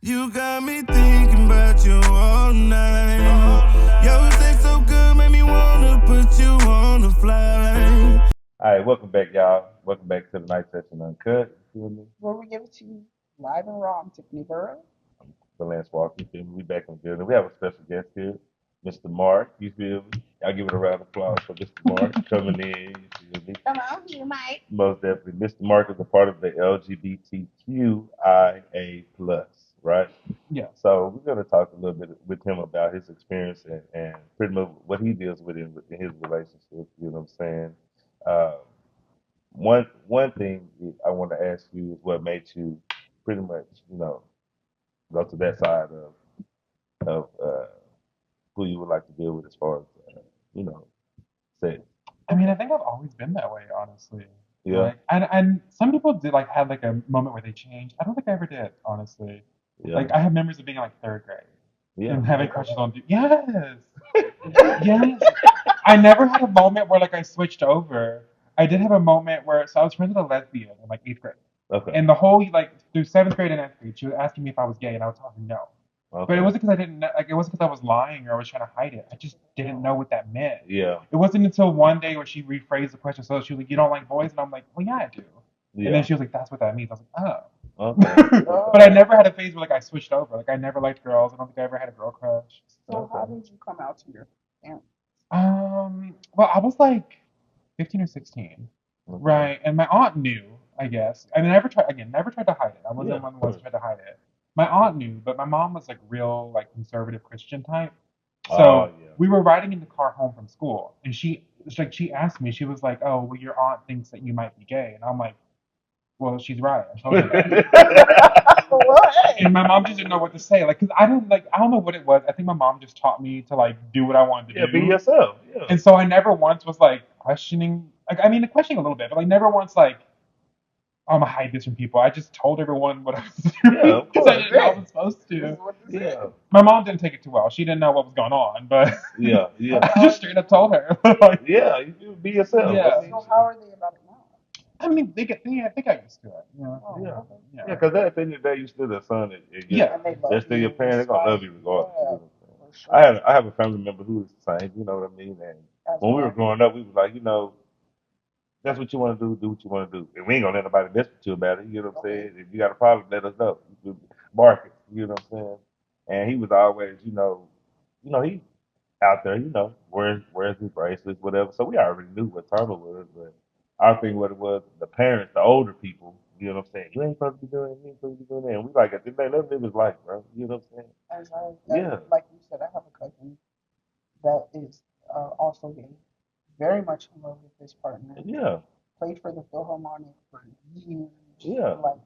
You got me thinking about you all night. Yo, sex so good, made me wanna put you on the flight. All right, welcome back, y'all. Welcome back to the night session Uncut. You feel me? Where we give it to you live and raw. I'm Tiffany Burrow. The Lance Walker. You feel me? We back in the building. We have a special guest here, Mr. Mark. You feel me? I'll give it a round of applause for Mr. Mark coming in. You feel me? Come on, you Mike. Most definitely. Mr. Mark is a part of the LGBTQIA plus, right? Yeah. So we're going to talk a little bit with him about his experience and pretty much what he deals with in his relationship. You know what I'm saying? Uh, one thing I want to ask you is what made you pretty much, go to that side of who you would like to deal with as far as you know, sex. I mean, I think I've always been that way, honestly. Yeah, And some people did like had like a moment where they changed. I don't think I ever did, honestly. yeah, Like I have memories of being in like third grade yeah. and having crushes on dudes. Yes, yes. I never had a moment where like I switched over. I did have a moment where so I was friends with a lesbian in like eighth grade, Okay, and the whole like through seventh grade and ninth grade, she was asking me if I was gay, and I was telling her no. But it okay. wasn't because I didn't know, like it wasn't because I was lying or I was trying to hide it. I just didn't know what that meant. Yeah, It wasn't until one day where she rephrased the question. So she was like, "You don't like boys?" And I'm like, "Well, yeah, I do." And then yeah. she was like, "That's what that means." I was like, Okay, "Oh." But I okay. never had a phase where like I switched over. Like I never liked girls. I don't think I ever had a girl crush. So how Okay. did you come out to your family? Well, I was like 15 or 16, Okay. right? And my aunt knew, I guess. I mean, never tried to hide it. I Yeah, wasn't one of of the ones course. who tried to hide it. My aunt knew, but my mom was like real, like conservative Christian type. Oh So yeah. we were riding in the car home from school, and she asked me, she was like, "Oh, well, your aunt thinks that you might be gay," and I'm like, "Well, she's right. I told her that." Well, hey. And my mom just didn't know what to say, like, cause I don't know what it was. I think my mom just taught me to like do what I wanted Yeah, to be do, yourself. Yeah, and so I never once was like questioning. Like, I mean, questioning a little bit, but like never once like, oh, I'm gonna hide this from people. I just told everyone what I was yeah, doing of because I course. didn't know I Hey, was supposed this is to. what this is. Yeah, My mom didn't take it too well. She didn't know what was going on, but yeah, yeah, I just straight up told her. Like, yeah. You be yourself. I yeah. mean, So how are they about it now? I mean, they got used to it. Oh, yeah. okay. Yeah, Yeah. because at the end of the day, you still the son, and Yeah. And they they're love still your you parent. They're gonna love despite, you regardless. You yeah, know what I'm saying? for sure. I have a family member who is the same. You know what I mean? And As when we were well. growing up, we was like, that's what you want to do. Do what you want to do, and we ain't gonna let nobody mess with you about it. You know what I'm Okay. saying? If you got a problem, let us know. Mark it. You know what I'm saying? And he was always, he out there, wears his bracelets, whatever. So we already knew what time it was, but our thing what it was, the parents, the older people, you know what I'm saying? You ain't supposed to be doing, you ain't supposed to be doing that. And we like at the end of the day, let him live his life, bro. You know what I'm As saying? like you said, I have a cousin that is also gay, very much in love with his partner. Yeah, Played for the Philharmonic for years, yeah, like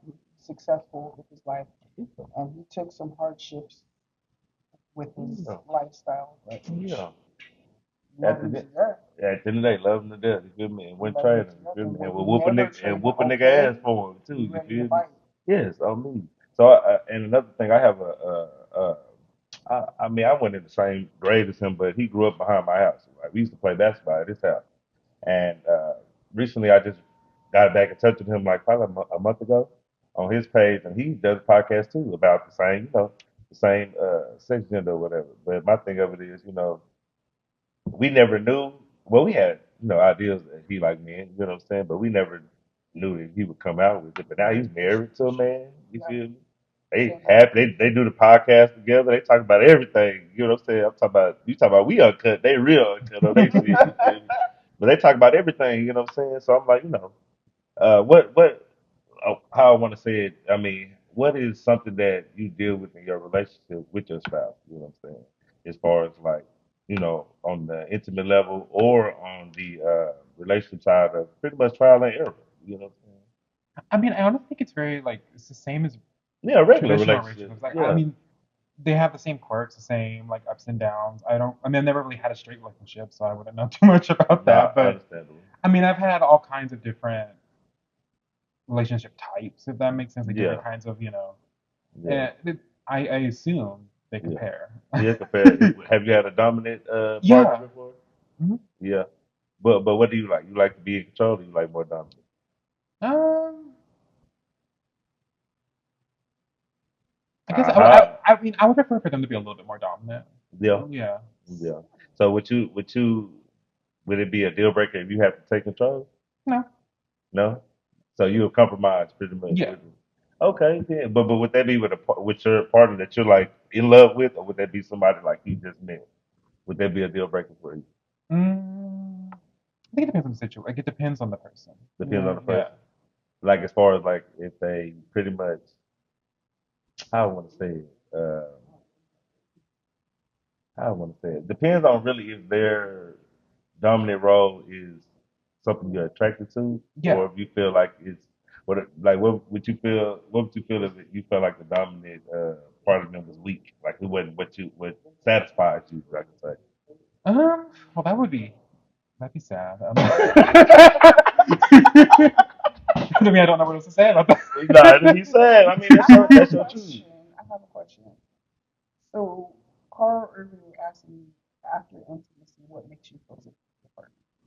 successful with his life, yeah, and he took some hardships with his yeah, lifestyle, but yeah. love At him the to death. at the end of the day, love him to death. You feel me? And when Love him trading, to you death, feel and me? And would we'll whoop a never nigga trade him. a nigga Okay, ass for him be too. You ready to feel me? fight. Yes, on me. So and another thing, I have I mean, I went in the same grade as him, but he grew up behind my house. Like we used to play basketball at his house. And recently, I just got back in touch with him like probably a month ago on his page, and he does a podcast too about the same sex gender or whatever. But my thing of it is, we never knew. Well, we had ideas that he liked men, you know what I'm saying, but we never knew that he would come out with it. But now he's married to a man. You Yeah, feel me? They same here. happy. They do the podcast together. They talk about everything. You know what I'm saying? I'm talking about you talking about we uncut. They real uncut on they shit. You feel me? But they talk about everything. You know what I'm saying? So I'm like, what how I want to say it. I mean, what is something that you deal with in your relationship with your spouse? You know what I'm saying? As far as like, on the intimate level or on the relationship side of pretty much trial and error. You know what I'm saying? I mean, I honestly think it's very like it's the same as Yeah, regular traditional relationship. relationships. Like, I Yeah, mean, they have the same quirks, the same like ups and downs. I mean, I've never really had a straight relationship, so I wouldn't know too much about that. not But understandable. I mean, I've had all kinds of different relationship types, if that makes sense, like different Yeah, kinds of, yeah, and I assume they yeah. compare. Yeah, compare. Have you had a dominant partner Yeah. before? Mhm. Yeah. But what do you like? You like to be in control or you like more dominant? Um, I guess Uh-huh. I mean I would prefer for them to be a little bit more dominant. Yeah. Yeah. Yeah. So would it be a deal breaker if you have to take control? No. No. So you would compromise pretty much Yeah. with it. Okay, yeah. But would that be with your partner that you're like in love with, or would that be somebody like you just met? Would that be a deal breaker for you? I think it depends on the situation. Like it depends on the person. Depends on Yeah. the Yeah. person. Like as far as like if they pretty much, how I want to say it. How I want to say it. Depends on really if their dominant role is something you're attracted to, Yeah. or if you feel like it's what would you feel if you felt like the dominant part of them was weak, like it wasn't what satisfied you, I can say. Well, that'd be sad. I mean, I don't know what else to say about that. Nah, to be sad. I mean, I have a that's your truth. question. I have a question. So, Carl earlier asked me after intimacy, what makes you feel different?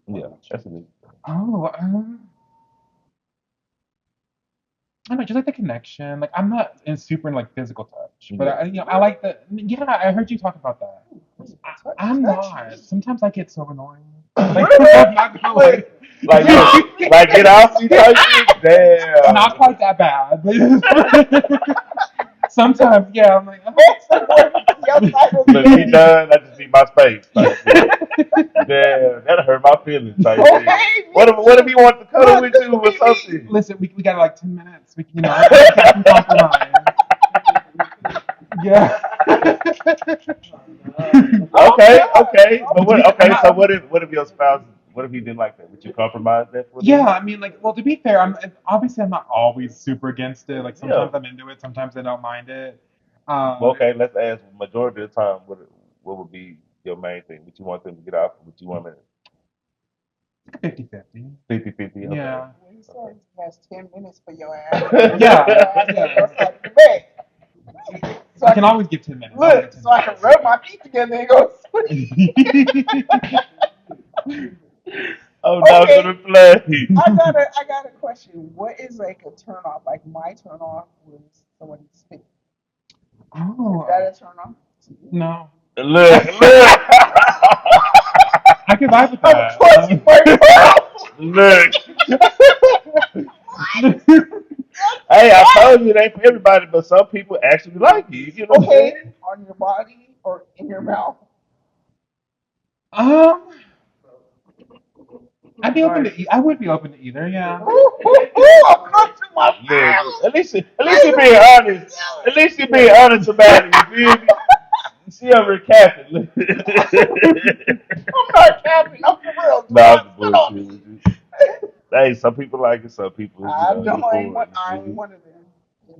What Yeah, makes you that's a good. Oh, I don't know, just like the connection. Like I'm not super in like physical touch, but Yeah. I like the. Yeah, I heard you talk about that. physical touch? I'm Touch not. me. Sometimes I get so annoying. Like Really? I'm not gonna lie. Like, like get off me type shit. Not Damn. quite that bad, but sometimes, yeah, I'm like, That's the word outside of Look, he me. done. I just need my space type shit. Damn, that hurt my feelings type shit. Okay, me What if too. he wants to cuddle Look, with this you will or be me. something? listen, we got like 10 minutes. I can compromise. Yeah. Oh Okay, God. okay, but But to what? be fair, I'm Okay, so not. what if your spouse? What if he didn't like that? Would you compromise that for Yeah, them? I mean, like, well, to be fair, I'm not always super against it. Like, Yeah. sometimes I'm into it, sometimes I don't mind it. Well, Um, okay, let's ask. Majority of the time, what would be your main thing? Would you want them to get off? Or would you want to like a 50-50. 50-50? Okay. Yeah. He Okay. says he has 10 minutes for your ass. Yeah, Your ass on yeah. your side of the bed. So I I can can always give 10 minutes. I'll give look, 10 so I can rub my feet together and go sleep. minutes. I'm not Okay, gonna play. I got a question. What is like a turn off? Like my turn off was somebody spit. Is Oh, that a turn off to you? no. Look, look, I can vibe with I'm that. clutching my pearl. look. What? Hey, I What? told you it ain't for everybody, but some people actually like it. You get what I'm Okay, saying? on your body or in your mouth? um, I would be open to either, yeah. I'm clutching my Look, pearl. at least you Wait, being what are you honest. At doing? least you being honest about it. You feel me? She over capping. I'm not capping. I'm for real. Do Nah, I'm not just spit on bullshit with me. you. Hey, some people like it. Some people, I you don't. for it. You I feel ain't me? one of them.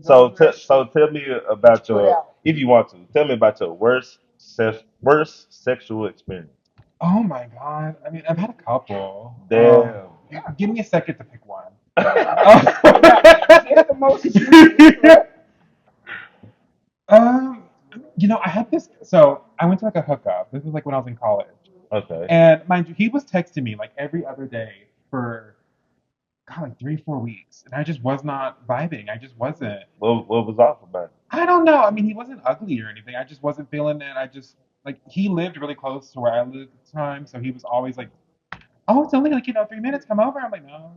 So, Don't do that so shit. tell me What you about put your, out. if you want to, tell me about your worst sexual experience. Oh my God. I mean, I've had a couple. Damn. Yeah. Give me a second to pick one. Yeah. Get the most juicy. Right? um, I had this. So I went to like a hookup. This was like when I was in college, Okay. and mind you, he was texting me like every other day for God, like 3, 4 weeks, and I just was not vibing. I just wasn't. What was off about I don't know. I mean, he wasn't ugly or anything. I just wasn't feeling it. I just like he lived really close to where I lived at the time, so he was always like, "Oh, it's only like 3 minutes. Come over." I'm like, "No,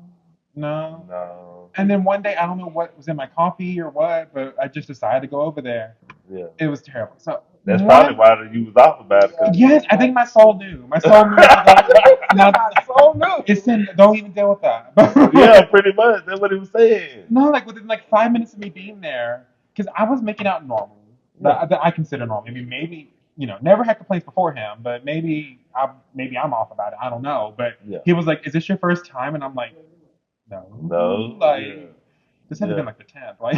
it? no." No. And then one day, I don't know what was in my coffee or what, but I just decided to go over there. Yeah. It was terrible. So That's probably one, why you was off about it. Yeah. yes, I think my soul knew. My soul knew to go. Now My soul knew. it's in. Don't even deal with that. Yeah, pretty much. That's what he was saying. No, like within like 5 minutes of me being there, because I was making out normal. Yeah. That I consider normal. I mean, maybe never had complaints before him, but maybe I'm off about it. I don't know. But Yeah. he was like, "Is this your first time?" And I'm like, "No, No. like Yeah. this had to Yeah. been like the 10th, like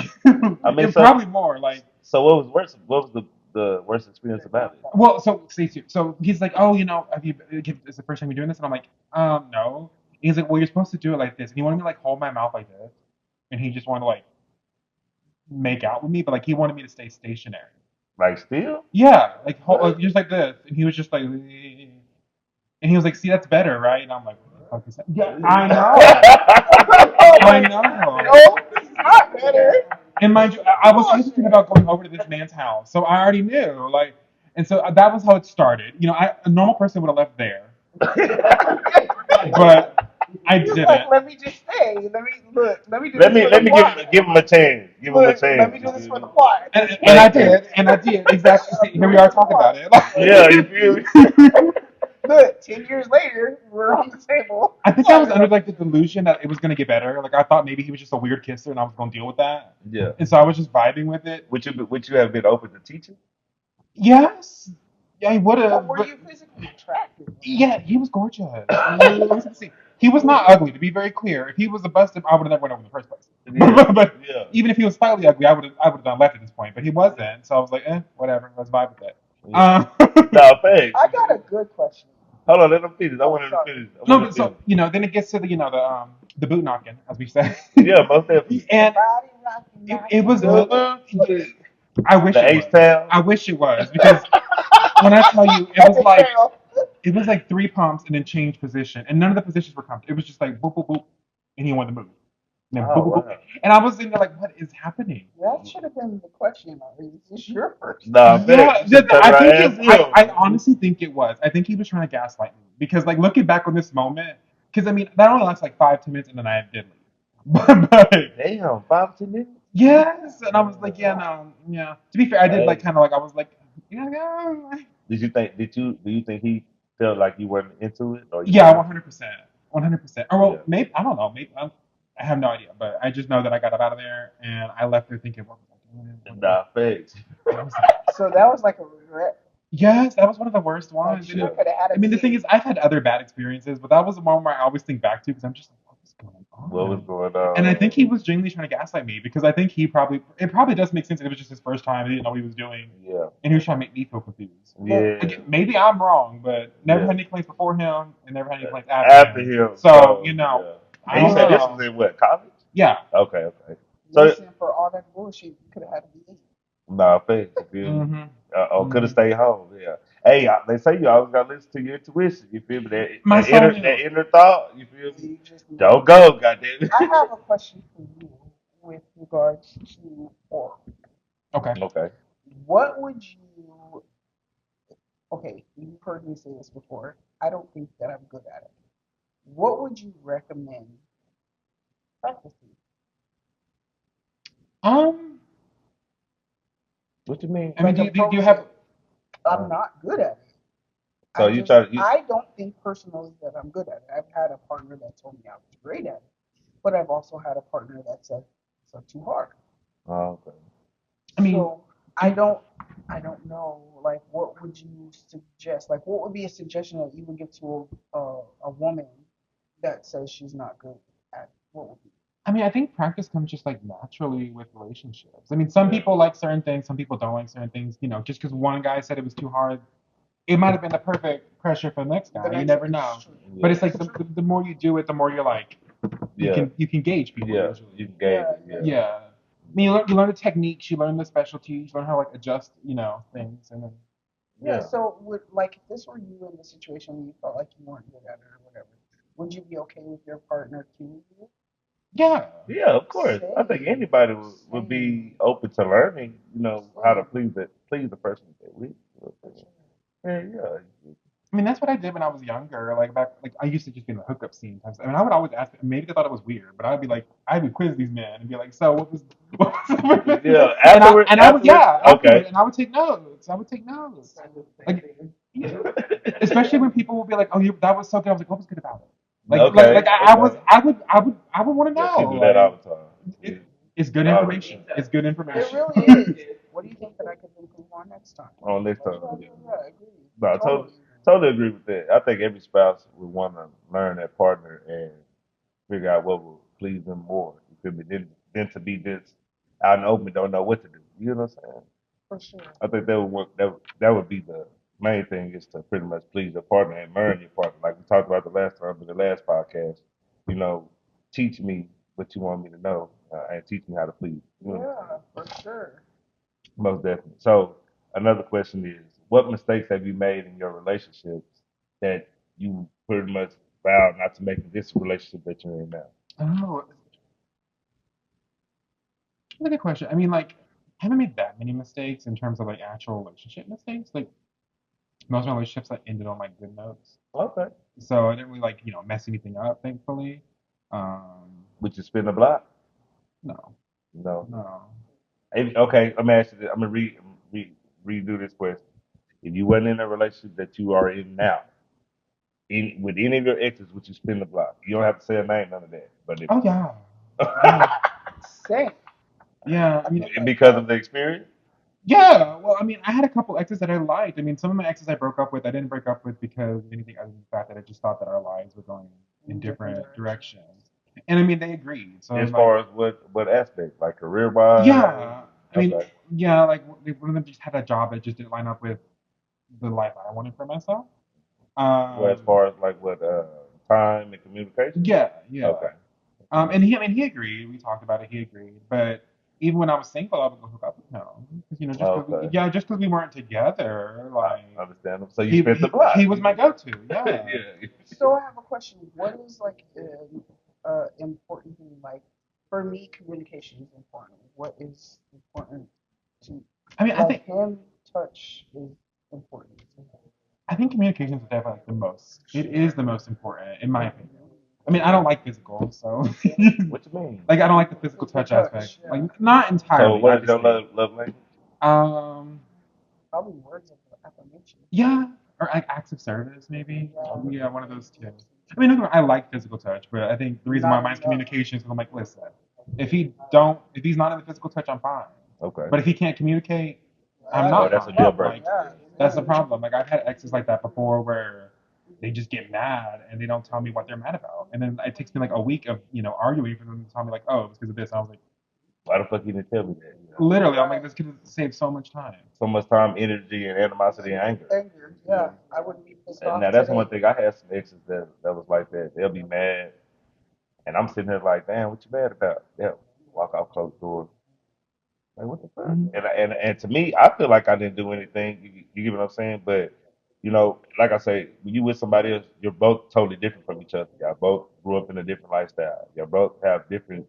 I mean, it probably more, like." so what was worse? What was the worst experience about it? Well, so stay tuned. So he's like, "Oh, is the first time you're doing this?" And I'm like, no." And he's like, "Well, you're supposed to do it like this." And he wanted me to like hold my mouth like this, and he just wanted to like make out with me, but like he wanted me to stay stationary. Like still? Yeah, like just like this, and he was just like, and he was like, "See, that's better, right?" And I'm like, "What the fuck is that?" Yeah, I know, I know. No, this is not better. And mind you, I was hesitant about going over to this man's house, so I already knew, like, and so that was how it started. You know, a normal person would have left there, but I He's like, didn't. let me just stay. Let me look. Let me do let this me for the let me plot. give him a chance. Give him a Look, let chance. me You do this feel for the me? plot. And I Thank you. did, and I did exactly. See, I'm here we doing are the talking about plot. it. Yeah, you feel me? Look, 10 years later, we're on the table. I think I was under like the delusion that it was gonna get better. Like I thought maybe he was just a weird kisser, and I was gonna deal with that. Yeah. And so I was just vibing with it. Would you have been open to teaching? Yes, yeah, he would But have. were But you physically attracted? yeah, he was gorgeous. He was not ugly, to be very clear. If he was a busted, I would have never went over in the first place. Yeah. But Yeah. even if he was slightly ugly, I would have done left at this point. But he wasn't, so I was like, whatever, let's vibe with it. Yeah. Um, No, thanks. I got a good question. Hold on, let him finish. I Oh, want him to sorry. finish. I no, want him but to so finish. then it gets to the boot knocking, as we say. Yeah, most definitely. And Body rocking, it knocking. was. The I wish it H was. town. I wish it was because when I tell you, it was like three pumps and then change position, and none of the positions were comfortable. It was just like boop boop boop, and he wanted to move, and then boop Oh boop boop, wow. and I was in there like, what is happening? That should have been the question. Is this your first Nah, time? thanks. Yeah, You should turn I around think and ask I him. honestly think it was. I think he was trying to gaslight me because, like, looking back on this moment, because I mean, that only lasts like 5 10 minutes, and then I did leave. But Damn, 5 10 minutes. yes, and I was like, yeah, no, yeah. To be fair, I did like Hey, kind of like I was like, yeah, yeah. did you think? Do you think he felt like you weren't into it, or you Yeah, weren't one into hundred percent, 100%. Or it? well, maybe I don't know. Maybe I have no idea, but I just know that I got up out of there and I left there thinking, what was I doing? Yeah. Nah, thanks. What was that? So that was like a regret. Yes, that was one of the worst Like, ones. should Yeah. have, could have had I a mean, the thing kid. is, I've had other bad experiences, but that was the one where I always think back to because I'm just like, what was going What was on? going And I on? think he was genuinely trying to gaslight me because I think it probably does make sense that it was just his first time. He didn't know what he was doing, Yeah. and he was trying to make me feel confused. Look, Yeah. Again, maybe I'm wrong, but never Yeah. had any complaints before him and never had any complaints after After him. him, So, so yeah. I And you don't said this look. was know. in what, college? Yeah. Okay, okay. So Listen, for all that bullshit, you could have had a baby. nah, thanks. You feel me? hmm Or could have stayed home. Yeah. Hey, they say you always gotta listen to your intuition. You feel me? My soul knew. That inner thought. You feel me? You just knew. Don't go, goddamn I it. have a question for you with regards to oral. Okay. Okay. What would you? Okay, you've heard me say this before. I don't think that I'm good at it. What would you recommend practicing? Um, What you mean? I mean, Like do you approach have? it. I'm Uh, not good at it. so you try to you I don't think personally that I'm good at it. I've had a partner that told me I was great at it, but I've also had a partner that said it's too hard. okay. I mean, So I don't I don't know. Like, what would you suggest? Like, what would be a suggestion that you would give to a woman that says she's not good at it? What would be? I think practice comes just like naturally with relationships. I mean, some Yeah. people like certain things, some people don't like certain things. Just because one guy said it was too hard, it might have been the perfect pressure for the next The guy. You next never know. it's true. But Yeah. it's like It's true. the more you do it, the more you're like Yeah. you can gauge people Yeah. You usually. can gauge Yeah, it. yeah, Yeah. yeah. Yeah. I mean, you learn the techniques, you learn the specialties, you learn how to like adjust, things, and then Yeah. Yeah. So would like if this were you in the situation where you felt like you weren't good at it or whatever, would you be okay with your partner cueing you? yeah. Yeah, of course. I think Same. anybody would Same. be open to learning, how to Same. please the person that we. For sure. Yeah, yeah. I mean, that's what I did when I was younger. Like back, like I used to just be in the hookup scene. Times. I mean, I would always ask. Maybe they thought it was weird, but I'd be like, I would quiz these men and be like, so what was, what was Yeah. and I would, Afterwards. yeah, Okay. afterward, and I would take notes. I would take notes. Same Like, thing. yeah, especially when people would be like, oh, that was so good. I was like, what was good about it? Okay. Okay. I would want to Yeah, know. people do that Like, all the time. Yeah. it, it's good All the information. It's good It information. really is. What do you think that I could improve on next time? On next Like, time. yeah, Yeah. yeah, yeah, I agree. No, I Totally totally agree with that. I think every spouse would want to learn their partner and figure out what will please them more. You feel me? Than to be just out in the open, don't know what to do. You know what I'm saying? for sure. I think that would work. That would be the main thing is to pretty much please your partner and learn your partner. Like we talked about the last time in the last podcast. You know, teach me what you want me to know and teach me how to please. You know, Yeah, for sure. most definitely. So another question is, what mistakes have you made in your relationships that you pretty much vowed not to make in this relationship that you're in now? Oh, That's a good question. I mean, like, I haven't made that many mistakes in terms of like actual relationship mistakes. Like most of my relationships like ended on like good notes. Okay. So I didn't really like, mess anything up, thankfully. Um, Would you spin the block? no, No. no. Okay, let me ask you this. I'm gonna redo this question. If you wasn't in a relationship that you are in now, with any of your exes, would you spin the block? You don't have to say a name, none of that. But if Oh yeah, yeah, Same. yeah. I mean, because of the experience, yeah. Well, I mean, I had a couple exes that I liked. I mean, some of my exes I broke up with, I didn't break up with because of anything other than the fact that I just thought that our lives were going in In different different directions. directions. And I mean, they agreed. So as like, far as what aspect, like career wise, yeah. I mean, okay. yeah. Like one of them just had a job that just didn't line up with the life I wanted for myself. Well, as Um, far as like what time and communication, yeah, yeah. okay. And I mean, he agreed. We talked about it. He agreed. But even when I was single, I would go hook up with him because Okay, just because we weren't together, like I understand them. So you he spent the he block. was my go-to. Yeah. Yeah. So I have a question. What is like important thing? Like for me, communication is important. What is important to I mean, like hand touch is important to him. I think communication is definitely like the most. It is the most important, in my opinion. I What mean, you I don't mean? like physical, so What you mean? like I don't like the physical Physical touch aspect. touch, yeah. Like not So entirely, what is your obviously. love language? Um, Probably words of affirmation. yeah, or like acts of service, maybe. Yeah. Yeah, one of those two. I mean, I like physical touch, but I think the reason why Not mine's enough. communication is because I'm like, listen, if he's not in the physical touch, I'm fine. Okay. But if he can't communicate, I'm Oh, not that's a fine. deal Problem. breaker. Like, Yeah. that's the problem. Like, I've had exes like that before where they just get mad and they don't tell me what they're mad about. And then it takes me like a week of, arguing for them to tell me, like, oh, it's because of this. And I was like, Why the fuck you didn't tell me that? You know? literally, I'm like, Right. this could have saved so much time. So much time, energy, and animosity and anger. Anger. Yeah. I wouldn't be pissed And off now that's one today. thing. I had some exes that was like that. They'll be mad, and I'm sitting there like, damn, what you mad about? They'll walk out closed doors. Like, what the fuck? Mhm. And to me, I feel like I didn't do anything. You get what I'm saying? But like I say, when you with somebody else, you're both totally different from each other. Y'all both grew up in a different lifestyle. Y'all both have different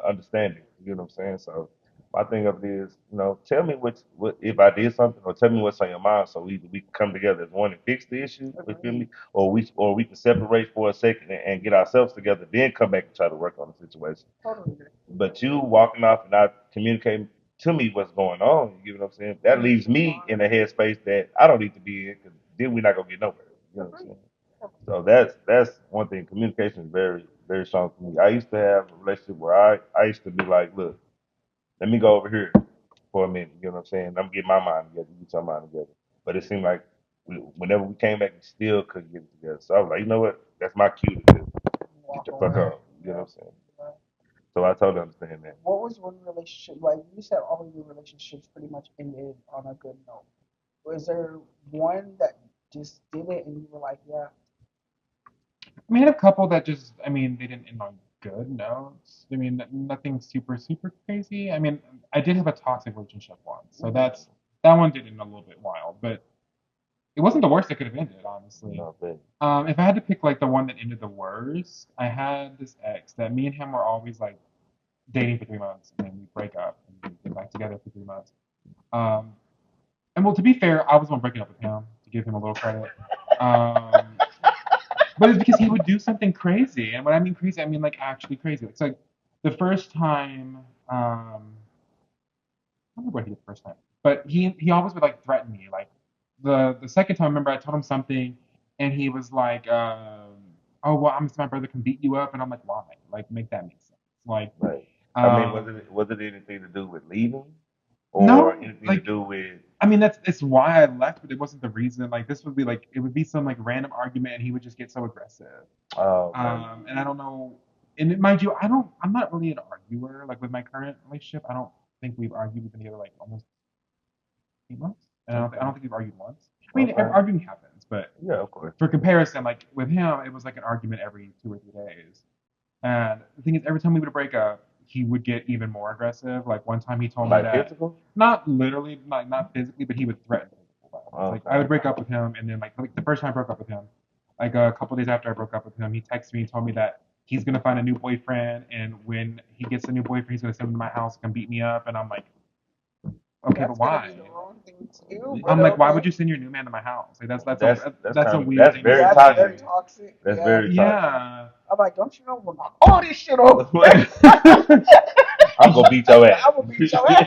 understanding. You know what I'm saying? So my thing of it is, tell me what if I did something, or tell me what's on your mind, so either we can come together as one and fix the issue. You feel me? Agreed. Or we can separate for a second and get ourselves together, then come back and try to work on the situation. Totally agree. But you walking off and not communicating to me what's going on, you know what I'm saying? That leaves me in a headspace that I don't need to be in, because then we're not gonna get nowhere. You know what I'm Agreed. saying? So that's one thing. Communication is very very strong for me. I used to have a relationship where I used to be like, look, let me go over here for a minute. You know what I'm saying? I'm getting my mind together. You get your mind together. But it seemed like whenever we came back, we still couldn't get it together. So I was like, you know what? That's my cue to just get Walk the fuck away. up. You know Yeah. what I'm saying? Yeah. So I totally understand that. What was one relationship like? You said all of your relationships pretty much ended on a good note. Was there one that just did it and you were like, yeah, I mean, I had a couple that just, I mean, they didn't end on good notes. I mean, nothing super, super crazy. I mean, I did have a toxic relationship once, so mhm, that one did end a little bit wild, but it wasn't the worst it could have ended, honestly. No, but If I had to pick like the one that ended the worst, I had this ex that me and him were always like dating for 3 months, and then we break up and we get back together for 3 months. Um, and well, to be fair, I was the one breaking up with him to give him a little credit. Um, but it's because he would do something crazy, and when I mean crazy, I mean like actually crazy. It's like the first time, I don't remember what he did the first time, but he always would like threaten me. Like the second time, I remember I told him something, and he was like, "Oh well, I'm my brother can beat you up," and I'm like, "Why? Like make that make sense?" Like, right. I mean, um, was it anything to do with leaving, or no, anything to like do with? I mean that's it's why I left, but it wasn't the reason. Like this would be like it would be some like random argument, and he would just get so aggressive. Oh, okay. And I don't know. And mind you, I'm not really an arguer. Like with my current relationship, I don't think we've argued. We've been together like almost 8 months, and I Okay. don't think we've argued once. I mean, Okay. arguing happens, but Yeah, of course. for comparison, like with him, it was like an argument every 2 or 3 days. And the thing is, every time we would break up, he would get even more aggressive. Like one time, he told me Like that physical? not literally, like not physically, but he would threaten physical violence. Like I Okay. would break up with him, and then like the first time I broke up with him, like a couple days after I broke up with him, he texted me and told me that he's gonna find a new boyfriend, and when he gets a new boyfriend, he's gonna send him to my house, come beat me up, and I'm like, okay, That's but gonna why? be the wrong thing to do. But I'm like, why would okay. you send your new man to my house? Like That's that's a kind of weird that's thing to very That's very toxic. say. toxic. That's Yeah. very toxic. Yeah. I'm like, don't you know we'll knock all this shit over? I'm gonna beat your ass. I'm gonna beat your ass.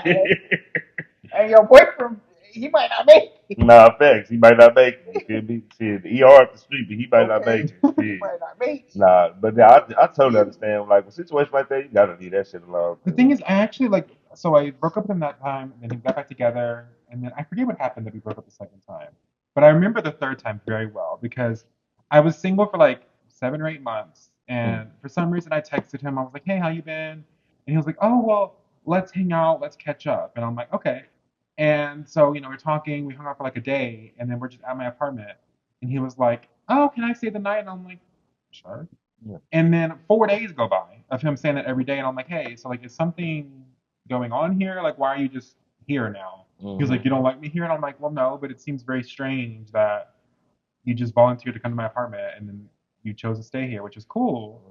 And your boyfriend, he might not make it. Nah, facts. He might not make it. You feel me? Shit, the ER up the street, but he might not make Okay. it. He Shit. might not make it. Nah, but yeah, I totally understand. Like, a situation like that, you gotta leave that shit alone. The thing is, I actually like. So I broke up with him that time, and then we got back together, and then I forget what happened that we broke up the second time, but I remember the third time very well because I was single for like 7 or 8 months, and for some reason I texted him. I was like, "Hey, how you been?" And he was like, "Oh well, let's hang out, let's catch up." And I'm like, "Okay." And so we're talking. We hung out for like a day, and then we're just at my apartment, and he was like, "Oh, can I stay the night?" And I'm like, "Sure." Yeah. And then 4 days go by of him saying that every day, and I'm like, hey, so like, is something going on here? Like, why are you just here now? He was like, you don't like me here, and I'm like, well, no, but it seems very strange that you just volunteered to come to my apartment and then you chose to stay here, which is cool.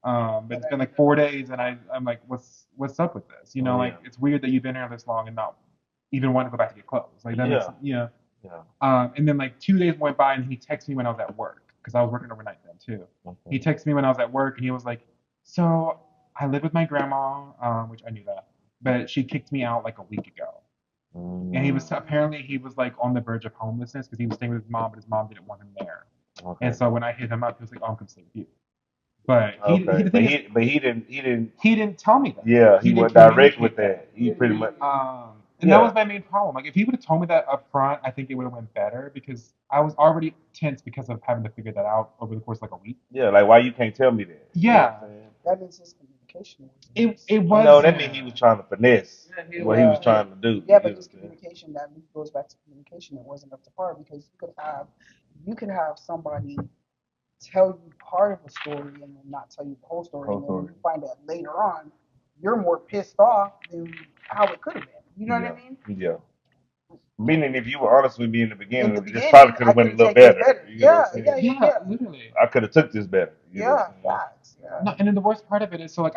But it's been like 4 days, and I'm like, what's up with this? Like it's weird that you've been here this long and not even want to go back to get clothes. Like that makes Yeah. And then like 2 days went by, and he texted me when I was at work because I was working overnight then too. He Okay. texted me when I was at work, and he was like, "So I live with my grandma, which I knew that, but she kicked me out like a week ago." And he was apparently he was like on the verge of homelessness because he was staying with his mom, but his mom didn't want him there. Okay. And so when I hit him up, he was like, "Oh, I'm gonna stay with you." But Okay. the But thing is, he didn't. he didn't tell me that. Yeah, he He didn't went direct communicate with that. that. He pretty much. And that Yeah. was my main problem. Like, if he would have told me that up front, I think it would have went better because I was already tense because of having to figure that out over the course of like a week. Yeah. Like, why you can't tell me that? You know what Yeah, I'm saying? That means his communication was it loose. was. That means he was trying to finesse what he was trying to do. Yeah, You but know his what I'm saying? communication that goes back to communication. It wasn't up to par because you could have somebody tell you part of a story and then not tell you the whole story, Whole and then when story. you find out later on, you're more pissed off than how it could have been. You know what I Yeah. mean? Yeah. Meaning, if you were honest with me in the In the beginning, this probably beginning, could I have could went a have little taken it better. better. You know Yeah, what I'm yeah, saying? yeah, Yeah, yeah. literally. I could have took this better. You know what Yeah, I'm saying? facts. Yeah. No, and then the worst part of it is, so like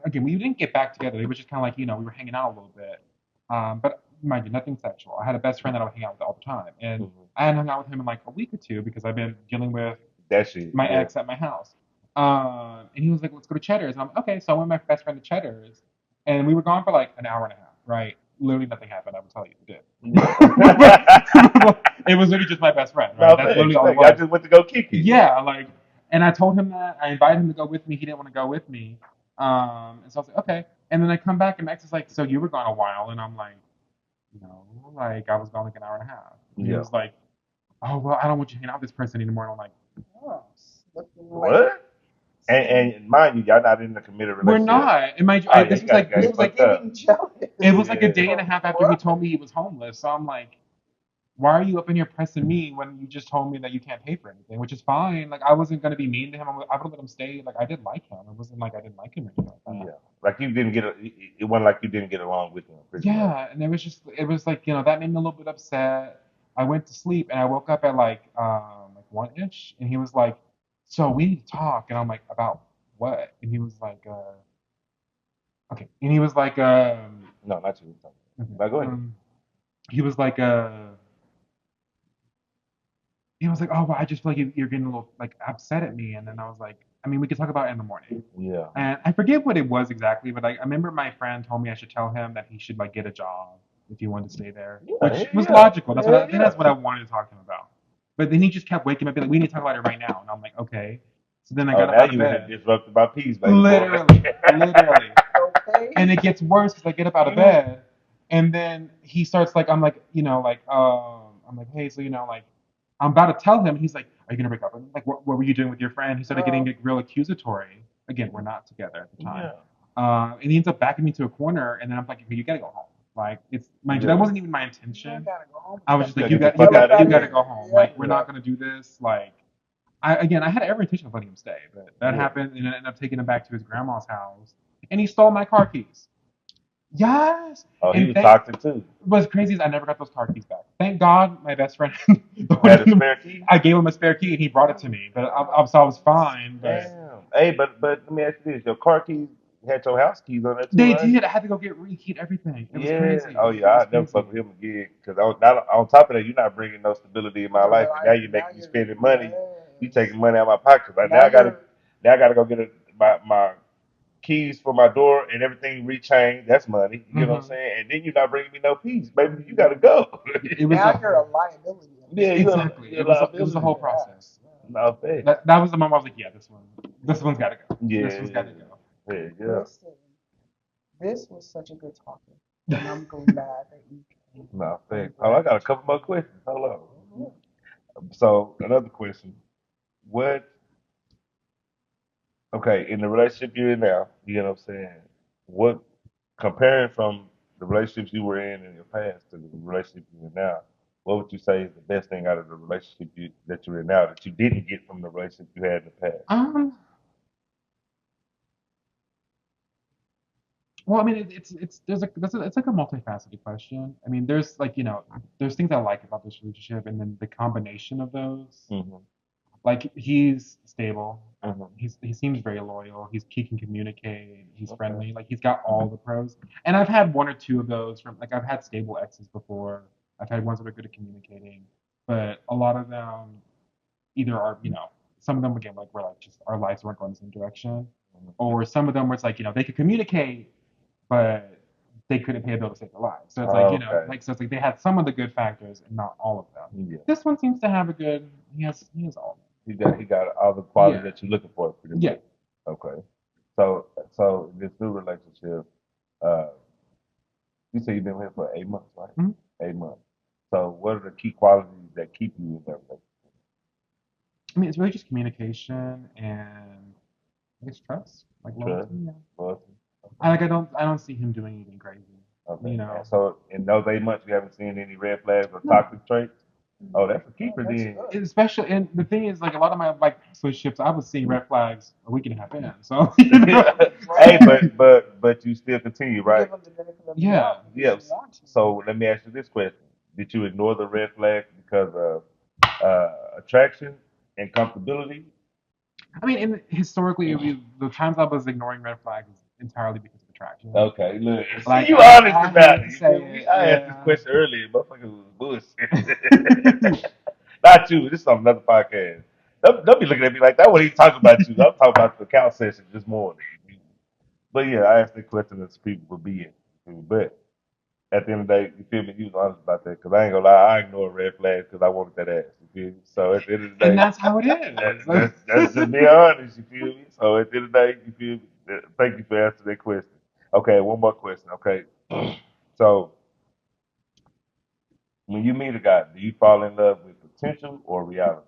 again, we didn't get back together. It was just kind of like we were hanging out a little bit. But mind you, nothing sexual. I had a best friend that I would hang out with all the time, and I hadn't hung out with him in like a week or two because I've been dealing with That shit. my Yeah. ex at my house. And he was like, let's go to Cheddar's. And I'm like, okay. So I went with my best friend to Cheddar's. And we were gone for like an hour and a half, right? Literally nothing happened. I would tell you it did. It was literally just my best friend, right? No, That's thanks. literally all it Thanks. I was. just went to go kick it. Yeah, like, and I told him that. I invited him to go with me. He didn't want to go with me. And so I was like, okay. And then I come back, and Max is like, so you were gone a while. And I'm like, no, like, I was gone like an hour and a half. And he Yeah. was like, oh, well, I don't want you hanging out with this person anymore. And I'm like, Oh, looking like What? And mind you, y'all not in a committed we're relationship. not. And mind you, Oh, yeah, this you was gotta like get this it was like fucked up. getting jealous. it was like a Yeah. day and a half after he told me he was homeless. So I'm like, why are you up in here pressing me when you just told me that you can't pay for anything? Which is fine. Like I wasn't gonna be mean to him. I would have let him stay. Like I did like him. It wasn't like I didn't like him or anything like that. Yeah. Like you didn't it wasn't like you didn't get along with him, pretty much. Yeah, and it was like that made me a little bit upset. I went to sleep and I woke up at like 1-ish, and he was like, so we need to talk. And I'm like, about what? And he was like, okay. And he was like, No, not you. okay. But go ahead. He was like, oh, well, I just feel like you're getting a little like upset at me. And then I was like, I mean, we could talk about it in the morning. Yeah. And I forget what it was exactly, but I remember my friend told me I should tell him that he should like get a job if he wanted to stay there, which was logical. That's what I think that's what I wanted to talk to him about. But then he just kept waking up, being like, we need to talk about it right now. And I'm like, okay. So then I got up now out of you bed. disrupted my peace, baby. Literally. Okay. And it gets worse because I get up out of bed, and then he starts like, I'm like, I'm like, hey, so like, I'm about to tell him. He's like, are you gonna break up with me? Like, what were you doing with your friend? He started getting like, real accusatory. Again, we're not together at the time. Yeah. And he ends up backing me to a corner, and then I'm like, okay, you gotta go home. Like, it's mind you, that wasn't even my intention. Gotta go home. I was just like, You you gotta gotta go home. Yeah. Like, we're not gonna do this. Like, I had every intention of letting him stay, but that happened, and I ended up taking him back to his grandma's house, and he stole my car keys. Yes. Oh, he And was toxic too. what's crazy is I never got those car keys back. Thank God, my best friend Had a spare key. I gave him a spare key and he brought it to me, but I was fine. But Damn. Hey, but let me ask you this: your car keys had your house keys on there too, They right? did. I had to go get rekeyed everything. It was Yeah. crazy. Oh It yeah, was I'd never fuck crazy. with him again. Cause on top of that, you're not bringing no stability in my You're life, and now like you're now making me you're spending money. You yes. taking money out of my pocket. Like Now you're now I gotta go get my keys for my door and everything rechained. That's money. You know what I'm Hmm. saying? And then you're not bringing me no peace, baby. You gotta go. It was now a you're a whole liability at this Yeah, point. exactly. you're a It was a liability. whole Your process. ass. No thanks. That was the moment I was like, yeah, this one's got to go. This one's got Yeah, to go. yeah. Listen, this was such a good topic, and I'm glad that you came. No I'm thanks. Oh, I glad got a that couple more you came. questions. Hold on. Oh, So another question. What Okay, in the relationship you're in now, you know what I'm saying? What Comparing from the relationships you were in your past to the relationship you're in now, what would you say is the best thing out of the relationship that you're in now that you didn't get from the relationship you had in the past? Um, well, I mean, it's it's like a multifaceted question. I mean, there's like there's things I like about this relationship, and then the combination of those. Hmm. Like he's stable. Hmm. He seems very loyal. He can communicate. He's Okay. friendly. Like he's got all the pros. And I've had one or two of those from like I've had stable exes before. I've had ones that are good at communicating, but a lot of them either are some of them again like were like just our lives weren't going the same direction, or some of them where it's like they could communicate, but they couldn't pay a bill to save their lives. So it's like Oh, okay. like so it's like they had some of the good factors and not all of them. Yeah. This one seems to have a good. He has all. He got all the qualities Yeah. that you're looking for, pretty Yeah. much. Okay. So in this new relationship, uh, you say you've been with for 8 months, right? Mhm. 8 months. So what are the key qualities that keep you in that relationship? I mean, it's really just communication and I guess trust, like loyalty. Trust, Yeah. loyalty. I Okay. like I don't see him doing anything crazy. Okay. You And know. so in those 8 months, you haven't seen any red flags or No. toxic traits? Oh, that's a oh, keeper that's then. good. Especially and the thing is like a lot of my like relationships I was seeing red flags a week and a half in. So you know. Hey, Right. but you still continue, You right? give them the benefit of the Yeah. doubt because you Yes. want to. So let me ask you this question: Did you ignore the red flags because of attraction and comfortability? I mean, and historically, the times I was ignoring red flags is entirely because of attraction. Okay, look, see Like you honest I about hate it. to You say feel me? it, I asked this yeah. question earlier, motherfucker was bullshit. Not you. This is on another podcast. Don't be looking at me like that. What he talking about you? I'm talking about the couch session this morning. But yeah, I asked that question as people would be in. But at the end of the day, you feel me? He was honest about that because I ain't gonna lie, I ignore red flags because I wanted that ass. You feel me? So at the end of the And day, that's how it is. that's just being honest. You feel me? So at the end of the day, you feel me? Thank you for answering that question. Okay, one more question. Okay, so when you meet a guy, do you fall in love with potential or reality?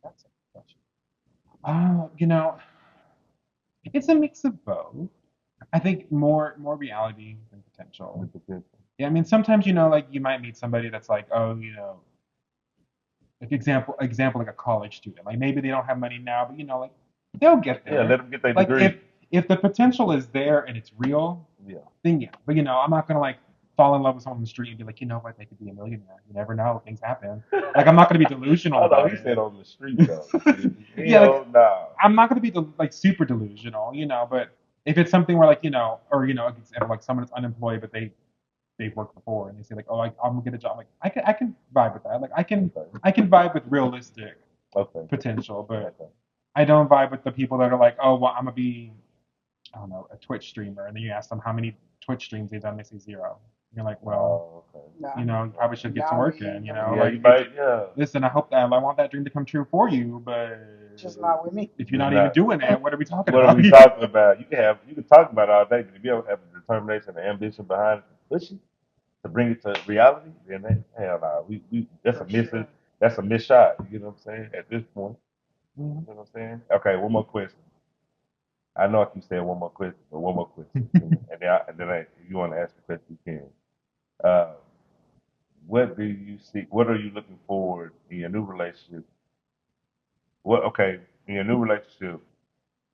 That's a question. You know, it's a mix of both. I think more reality than The potential. potential. Yeah, I mean, sometimes like you might meet somebody that's like, oh, like example like a college student. Like maybe they don't have money now, but like they'll get Yeah, there. let them get their Like degree. if the potential is there and it's real, Yeah. then yeah. But I'm not gonna like fall in love with someone on the street and be like, you know what, they could be a millionaire. You never know, things happen. Like I'm not gonna be delusional Hold on, about he said it. on the street though. Yeah, like Hell no. I'm not gonna be like super delusional, but if it's something where like or example like someone that's unemployed but they've worked before and they say like, oh, I'm gonna get a job. Like I can vibe with that. Like Okay. I can vibe with realistic Okay. potential, but Okay. I don't vibe with the people that are like, oh, well, I'm gonna be I don't know a Twitch streamer, and then you ask them how many Twitch streams they've done, they say zero. You're like, well, Oh, okay. Nah, you probably should get to now work me in. either. Yeah, Like you might. Yeah. listen, I hope that I want that dream to come true for you, but Just not with me. if you're Just not even not. doing it, what are we talking What are about? we talking about? You can talk about it all day, but if you don't have the determination and ambition behind it to push it to bring it to reality, then hell no. We For sure. that's a missed shot. You know what I'm saying? At this point, Mhm. you know what I'm saying? Okay, one more question. I know I keep saying one more question, but one more question, if you want to ask the question, you can. Uh, what do you see? What are you looking forward in your new relationship? In your new relationship,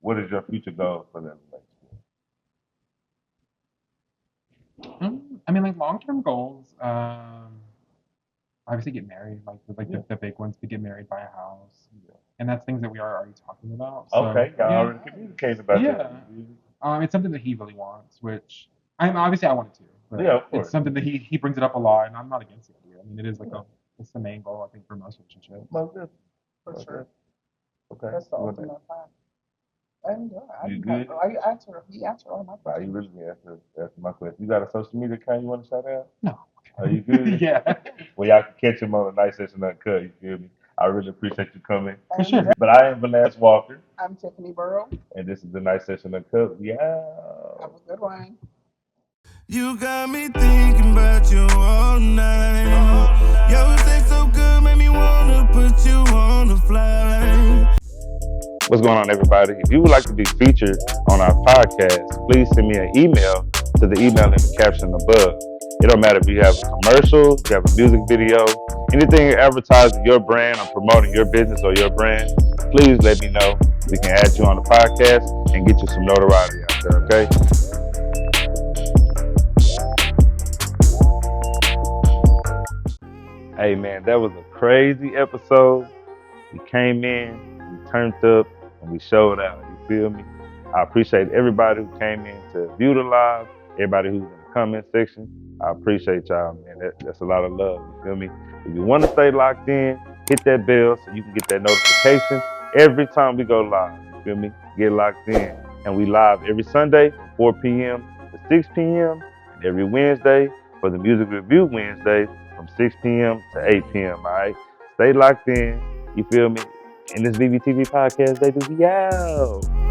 what is your future goal for that relationship? I mean, like long term goals. obviously get married, like Yeah. the big ones, to get married, buy a house, and that's things that we are already talking about. So Okay, y'all yeah, already communicated about yeah. that. It's something that he really wants, which I'm obviously I want it too, but Yeah, of it's course. something that he brings it up a lot, and I'm not against the idea. I mean, it is like Yeah. it's the main goal I think for most relationships. Most good. For sure. Okay. That's the You want that? ultimate plan. And I You didn't have, good? he answered all my Nah, questions. you really did answer my question. You got a social media account you want to shout out? No. Are you good? Yeah. Well, y'all can catch him on a nice session Uncut. You feel me? I really appreciate you coming. For sure. But I am Velaz Walker, I'm Tiffany Burrow. and this is the nice session Uncut. Yeah. Have a good one. You got me thinking about you all night. Your sex so good, make me wanna put you on a flight. What's going on, everybody? If you would like to be featured on our podcast, please send me an email to the email in the caption above. It don't matter if you have a commercial, if you have a music video, anything advertising your brand or promoting your business or your brand, please let me know. We can add you on the podcast and get you some notoriety out there, okay? Hey man, that was a crazy episode. We came in, we turned up, and we showed out. You feel me? I appreciate everybody who came in to view the live, everybody who's in the comment section. I appreciate y'all, man. That's a lot of love. You feel me? If you want to stay locked in, hit that bell so you can get that notification every time we go live. You feel me? Get locked in. And we live every Sunday from 4 p.m. to 6 p.m. and every Wednesday for the Music Review Wednesday from 6 p.m. to 8 p.m. All right? Stay locked in. You feel me? In this VBTV podcast, baby, we out.